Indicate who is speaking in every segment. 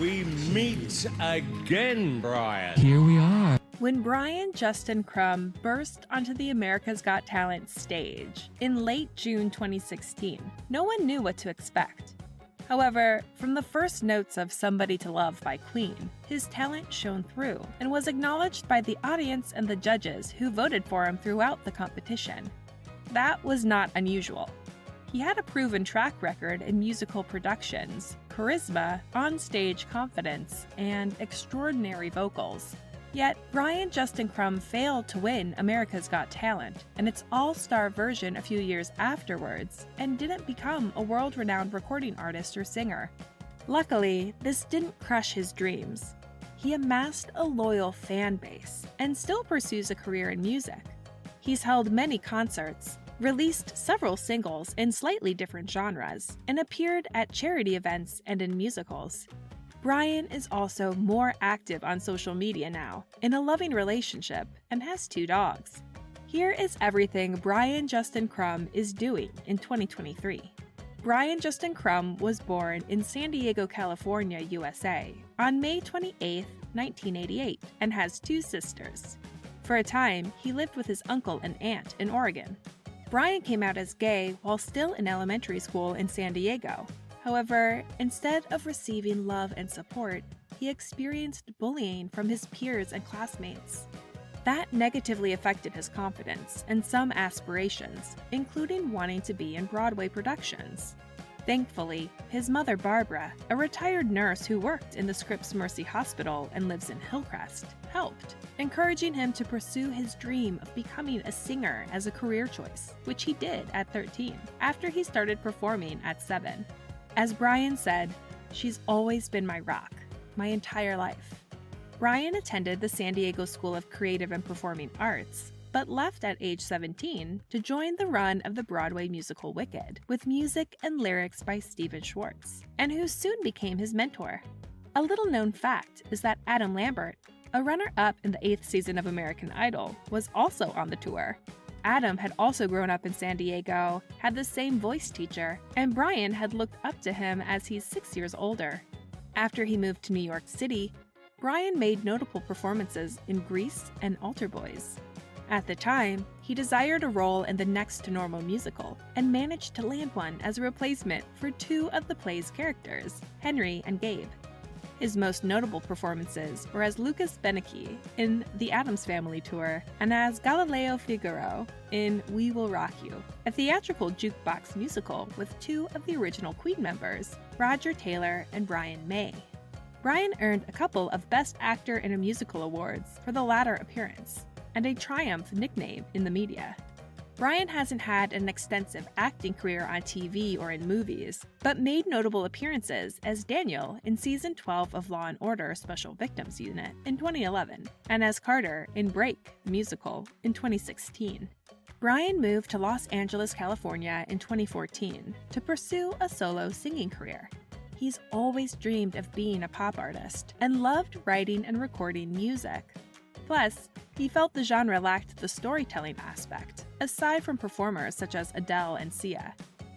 Speaker 1: We meet again, Brian.
Speaker 2: Here we are.
Speaker 3: When Brian Justin Crum burst onto the America's Got Talent stage in late June 2016, no one knew what to expect. However, from the first notes of Somebody to Love by Queen, his talent shone through and was acknowledged by the audience and the judges who voted for him throughout the competition. That was not unusual. He had a proven track record in musical productions, charisma, on-stage confidence, and extraordinary vocals. Yet, Brian Justin Crum failed to win America's Got Talent and its all-star version a few years afterwards, and didn't become a world-renowned recording artist or singer. Luckily, this didn't crush his dreams. He amassed a loyal fan base and still pursues a career in music. He's held many concerts, released several singles in slightly different genres, and appeared at charity events and in musicals. Brian is also more active on social media now, in a loving relationship, and has 2 dogs. Here is everything Brian Justin Crum is doing in 2023. Brian Justin Crum was born in San Diego, California, USA, on May 28, 1988, and has 2 sisters. For a time, he lived with his uncle and aunt in Oregon. Brian came out as gay while still in elementary school in San Diego. However, instead of receiving love and support, he experienced bullying from his peers and classmates. That negatively affected his confidence and some aspirations, including wanting to be in Broadway productions. Thankfully, his mother Barbara, a retired nurse who worked in the Scripps Mercy Hospital and lives in Hillcrest, helped, encouraging him to pursue his dream of becoming a singer as a career choice, which he did at 13, after he started performing at 7. As Brian said, "She's always been my rock, my entire life." Brian attended the San Diego School of Creative and Performing Arts, but left at age 17 to join the run of the Broadway musical Wicked, with music and lyrics by Stephen Schwartz, and who soon became his mentor. A little-known fact is that Adam Lambert, a runner-up in the 8th season of American Idol, was also on the tour. Adam had also grown up in San Diego, had the same voice teacher, and Brian had looked up to him as he's 6 years older. After he moved to New York City, Brian made notable performances in Grease and Altar Boys. At the time, he desired a role in the Next to Normal musical, and managed to land one as a replacement for 2 of the play's characters, Henry and Gabe. His most notable performances were as Lucas Beneke in The Addams Family Tour and as Galileo Figaro in We Will Rock You, a theatrical jukebox musical with 2 of the original Queen members, Roger Taylor and Brian May. Brian earned a couple of Best Actor in a Musical awards for the latter appearance, and a Triumph nickname in the media. Brian hasn't had an extensive acting career on TV or in movies, but made notable appearances as Daniel in Season 12 of Law & Order Special Victims Unit in 2011, and as Carter in Break, the musical, in 2016. Brian moved to Los Angeles, California in 2014 to pursue a solo singing career. He's always dreamed of being a pop artist and loved writing and recording music. Plus, he felt the genre lacked the storytelling aspect, aside from performers such as Adele and Sia.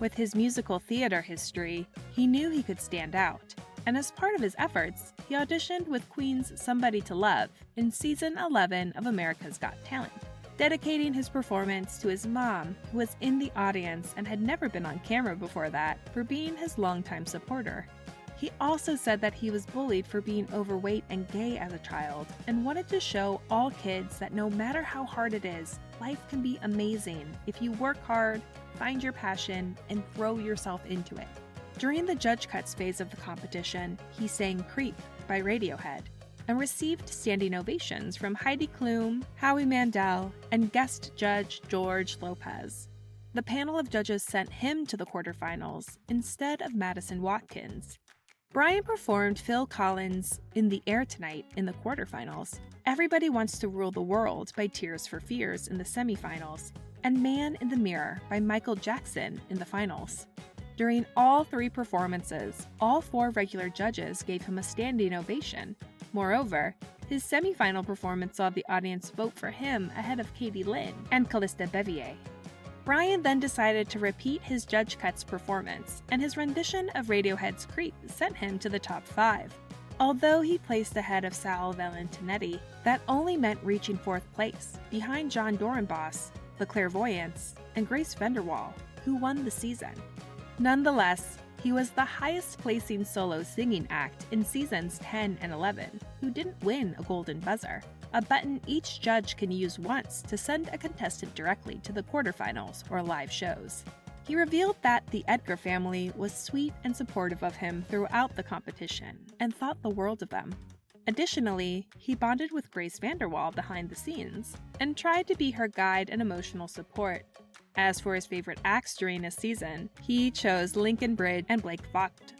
Speaker 3: With his musical theater history, he knew he could stand out, and as part of his efforts, he auditioned with Queen's Somebody to Love in Season 11 of America's Got Talent, dedicating his performance to his mom, who was in the audience and had never been on camera before that, for being his longtime supporter. He also said that he was bullied for being overweight and gay as a child, and wanted to show all kids that no matter how hard it is, life can be amazing if you work hard, find your passion, and throw yourself into it. During the Judge Cuts phase of the competition, he sang Creep by Radiohead, and received standing ovations from Heidi Klum, Howie Mandel, and guest judge George Lopez. The panel of judges sent him to the quarterfinals instead of Madison Watkins. Brian performed Phil Collins' In the Air Tonight in the quarterfinals, Everybody Wants to Rule the World by Tears for Fears in the semifinals, and Man in the Mirror by Michael Jackson in the finals. During all 3 performances, all 4 regular judges gave him a standing ovation. Moreover, his semifinal performance saw the audience vote for him ahead of Katie Lynn and Callista Bevier. Brian then decided to repeat his Judge Cuts performance, and his rendition of Radiohead's Creep sent him to the top 5. Although he placed ahead of Sal Valentinetti, that only meant reaching 4th place, behind John Dorenbos, The Clairvoyants, and Grace Vanderwaal, who won the season. Nonetheless, he was the highest-placing solo singing act in seasons 10 and 11, who didn't win a Golden Buzzer, a button each judge can use once to send a contestant directly to the quarterfinals or live shows. He revealed that the Edgar family was sweet and supportive of him throughout the competition and thought the world of them. Additionally, he bonded with Grace Vanderwaal behind the scenes and tried to be her guide and emotional support. As for his favorite acts during his season, he chose Lincoln Bridge and Blake Vogt.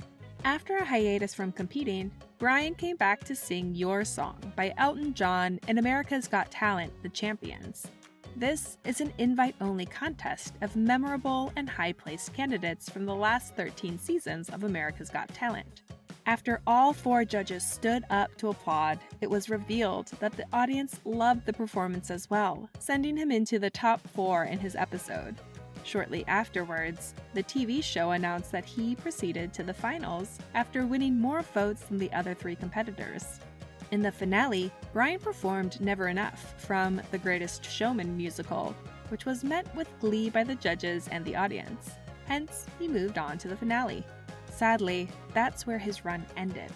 Speaker 3: After a hiatus from competing, Brian came back to sing Your Song by Elton John in America's Got Talent: The Champions. This is an invite-only contest of memorable and high-placed candidates from the last 13 seasons of America's Got Talent. After all 4 judges stood up to applaud, it was revealed that the audience loved the performance as well, sending him into the top 4 in his episode. Shortly afterwards, the TV show announced that he proceeded to the finals after winning more votes than the other 3 competitors. In the finale, Brian performed Never Enough from The Greatest Showman musical, which was met with glee by the judges and the audience. Hence, he moved on to the finale. Sadly, that's where his run ended.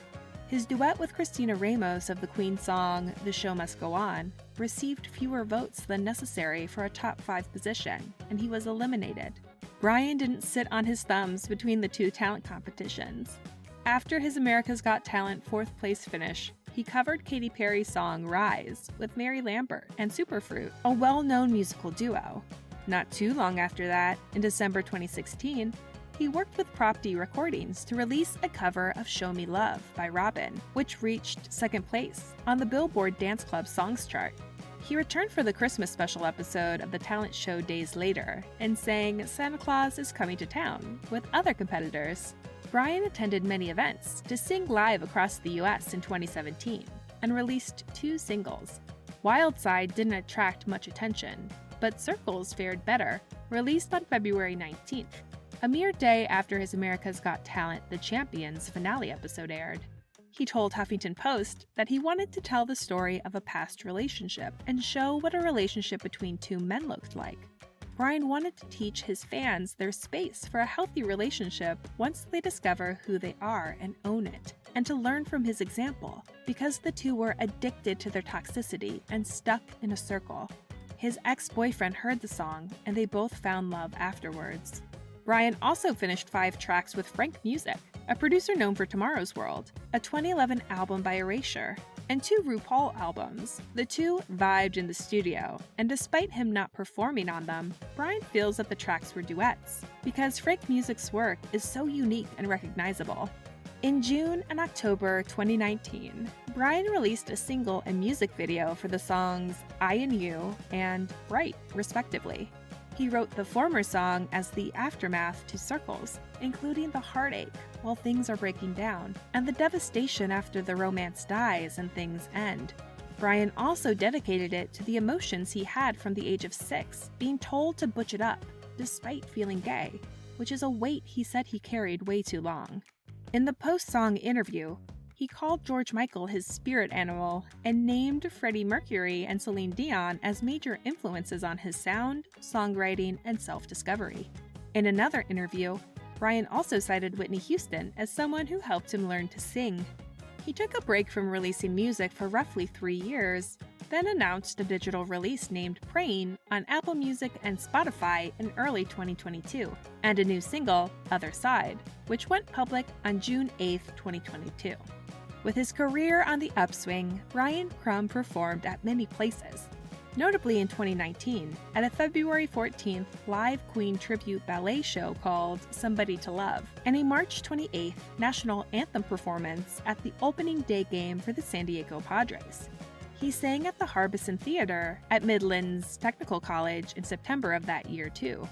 Speaker 3: His duet with Christina Ramos of the Queen song The Show Must Go On received fewer votes than necessary for a top 5 position, and he was eliminated. Brian didn't sit on his thumbs between the 2 talent competitions. After his America's Got Talent 4th place finish, he covered Katy Perry's song Rise with Mary Lambert and Superfruit, a well-known musical duo. Not too long after that, in December 2016, he worked with Prop D Recordings to release a cover of Show Me Love by Robin, which reached 2nd place on the Billboard Dance Club Songs chart. He returned for the Christmas special episode of the talent show Days Later and sang Santa Claus is Coming to Town with other competitors. Brian attended many events to sing live across the US in 2017 and released 2 singles. Wild Side didn't attract much attention, but Circles fared better, released on February 19th, a mere day after his America's Got Talent: The Champions finale episode aired. He told Huffington Post that he wanted to tell the story of a past relationship and show what a relationship between 2 men looked like. Brian wanted to teach his fans their space for a healthy relationship once they discover who they are and own it, and to learn from his example, because the 2 were addicted to their toxicity and stuck in a circle. His ex-boyfriend heard the song, and they both found love afterwards. Brian also finished 5 tracks with Frank Music, a producer known for Tomorrow's World, a 2011 album by Erasure, and 2 RuPaul albums. The 2 vibed in the studio, and despite him not performing on them, Brian feels that the tracks were duets, because Frank Music's work is so unique and recognizable. In June and October 2019, Brian released a single and music video for the songs I and You and Bright, respectively. He wrote the former song as the aftermath to Circles, including the heartache while things are breaking down, and the devastation after the romance dies and things end. Brian also dedicated it to the emotions he had from the age of 6, being told to butch it up, despite feeling gay, which is a weight he said he carried way too long. In the post-song interview, he called George Michael his spirit animal and named Freddie Mercury and Celine Dion as major influences on his sound, songwriting, and self-discovery. In another interview, Brian also cited Whitney Houston as someone who helped him learn to sing. He took a break from releasing music for roughly 3 years, then announced a digital release named Praying on Apple Music and Spotify in early 2022, and a new single, Other Side, which went public on June 8, 2022. With his career on the upswing, Brian Crum performed at many places, notably in 2019 at a February 14th live Queen tribute ballet show called Somebody to Love, and a March 28th national anthem performance at the opening day game for the San Diego Padres. He sang at the Harbison Theater at Midlands Technical College in September of that year, too.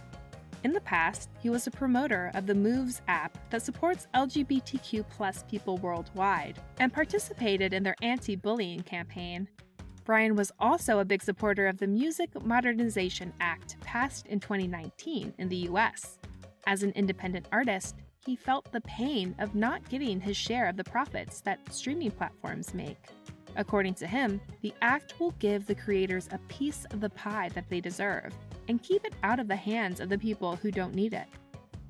Speaker 3: In the past, he was a promoter of the Moves app that supports LGBTQ+ people worldwide and participated in their anti-bullying campaign. Brian was also a big supporter of the Music Modernization Act passed in 2019 in the US. As an independent artist, he felt the pain of not getting his share of the profits that streaming platforms make. According to him, the act will give the creators a piece of the pie that they deserve and keep it out of the hands of the people who don't need it.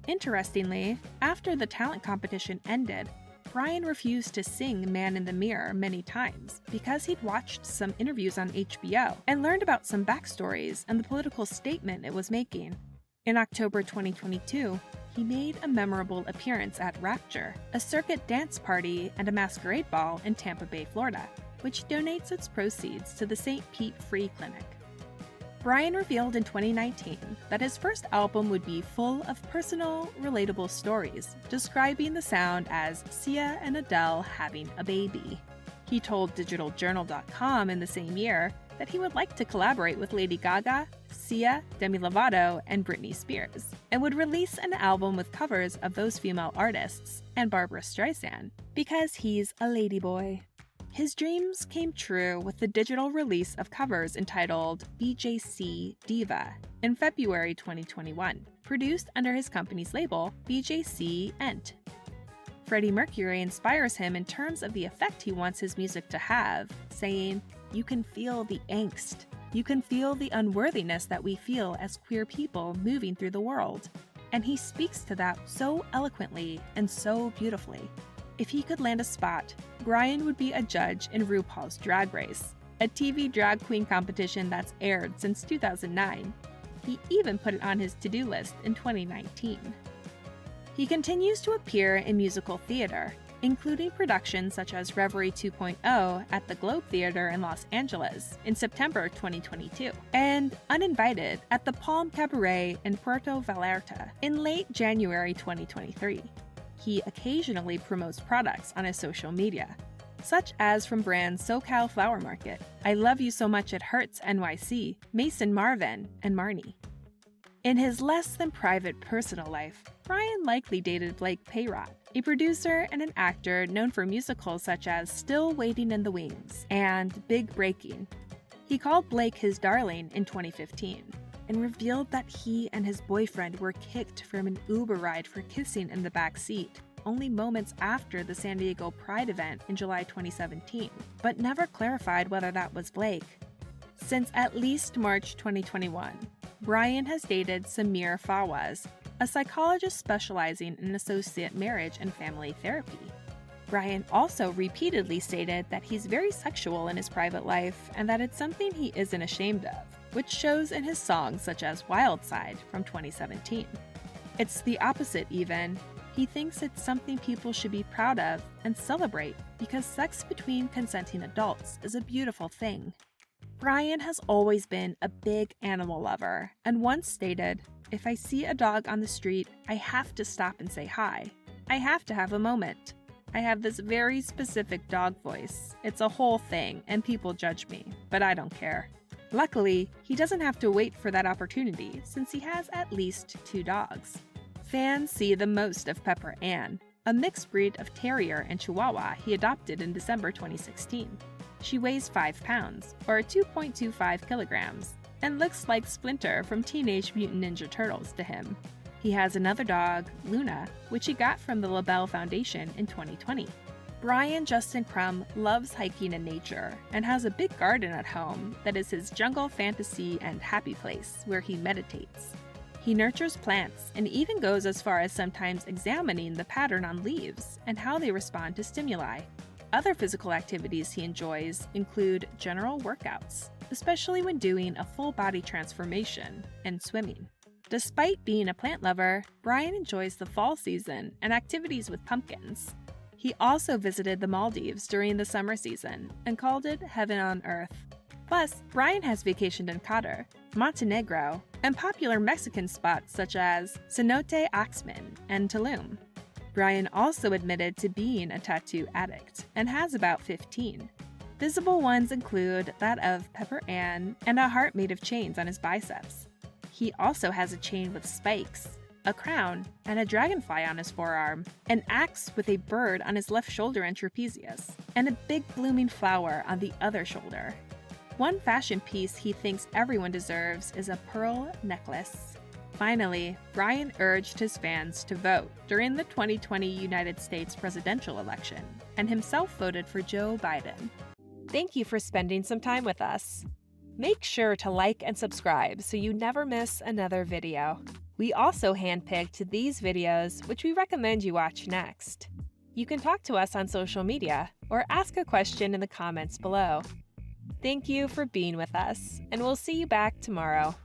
Speaker 3: Interestingly, after the talent competition ended, Brian refused to sing Man in the Mirror many times because he'd watched some interviews on HBO and learned about some backstories and the political statement it was making. In October 2022, he made a memorable appearance at Rapture, a circuit dance party and a masquerade ball in Tampa Bay, Florida, which donates its proceeds to the St. Pete Free Clinic. Brian revealed in 2019 that his first album would be full of personal, relatable stories, describing the sound as Sia and Adele having a baby. He told digitaljournal.com in the same year that he would like to collaborate with Lady Gaga, Sia, Demi Lovato, and Britney Spears, and would release an album with covers of those female artists and Barbra Streisand, because he's a ladyboy. His dreams came true with the digital release of covers entitled BJC Diva in February 2021, produced under his company's label, BJC Ent. Freddie Mercury inspires him in terms of the effect he wants his music to have, saying, "You can feel the angst. You can feel the unworthiness that we feel as queer people moving through the world." And he speaks to that so eloquently and so beautifully. If he could land a spot, Brian would be a judge in RuPaul's Drag Race, a TV drag queen competition that's aired since 2009. He even put it on his to-do list in 2019. He continues to appear in musical theater, including productions such as Reverie 2.0 at the Globe Theater in Los Angeles in September 2022, and Uninvited at the Palm Cabaret in Puerto Vallarta in late January 2023. He occasionally promotes products on his social media, such as from brands SoCal Flower Market, I Love You So Much It Hurts NYC, Mason Marvin, and Marnie. In his less than private personal life, Brian likely dated Blake Payrot, a producer and an actor known for musicals such as Still Waiting in the Wings and Big Breaking. He called Blake his darling in 2015 and revealed that he and his boyfriend were kicked from an Uber ride for kissing in the back seat only moments after the San Diego Pride event in July 2017, but never clarified whether that was Blake. Since at least March 2021, Brian has dated Samir Fawaz, a psychologist specializing in associate marriage and family therapy. Brian also repeatedly stated that he's very sexual in his private life and that it's something he isn't ashamed of, which shows in his songs such as Wild Side from 2017. It's the opposite even. He thinks it's something people should be proud of and celebrate because sex between consenting adults is a beautiful thing. Brian has always been a big animal lover and once stated, "If I see a dog on the street, I have to stop and say hi. I have to have a moment. I have this very specific dog voice. It's a whole thing and people judge me, but I don't care." Luckily, he doesn't have to wait for that opportunity since he has at least 2 dogs. Fans see the most of Pepper Ann, a mixed breed of terrier and chihuahua he adopted in December 2016. She weighs 5 pounds, or 2.25 kilograms, and looks like Splinter from Teenage Mutant Ninja Turtles to him. He has another dog, Luna, which he got from the LaBelle Foundation in 2020. Brian Justin Crum loves hiking in nature and has a big garden at home that is his jungle fantasy and happy place where he meditates. He nurtures plants and even goes as far as sometimes examining the pattern on leaves and how they respond to stimuli. Other physical activities he enjoys include general workouts, especially when doing a full body transformation, and swimming. Despite being a plant lover, Brian enjoys the fall season and activities with pumpkins. He also visited the Maldives during the summer season and called it heaven on earth. Plus, Brian has vacationed in Qatar, Montenegro, and popular Mexican spots such as Cenote Axman and Tulum. Brian also admitted to being a tattoo addict and has about 15. Visible ones include that of Pepper Ann and a heart made of chains on his biceps. He also has a chain with spikes, a crown, and a dragonfly on his forearm, an axe with a bird on his left shoulder and trapezius, and a big blooming flower on the other shoulder. One fashion piece he thinks everyone deserves is a pearl necklace. Finally, Brian urged his fans to vote during the 2020 United States presidential election, and himself voted for Joe Biden. Thank you for spending some time with us. Make sure to like and subscribe so you never miss another video. We also handpicked these videos, which we recommend you watch next. You can talk to us on social media or ask a question in the comments below. Thank you for being with us, and we'll see you back tomorrow.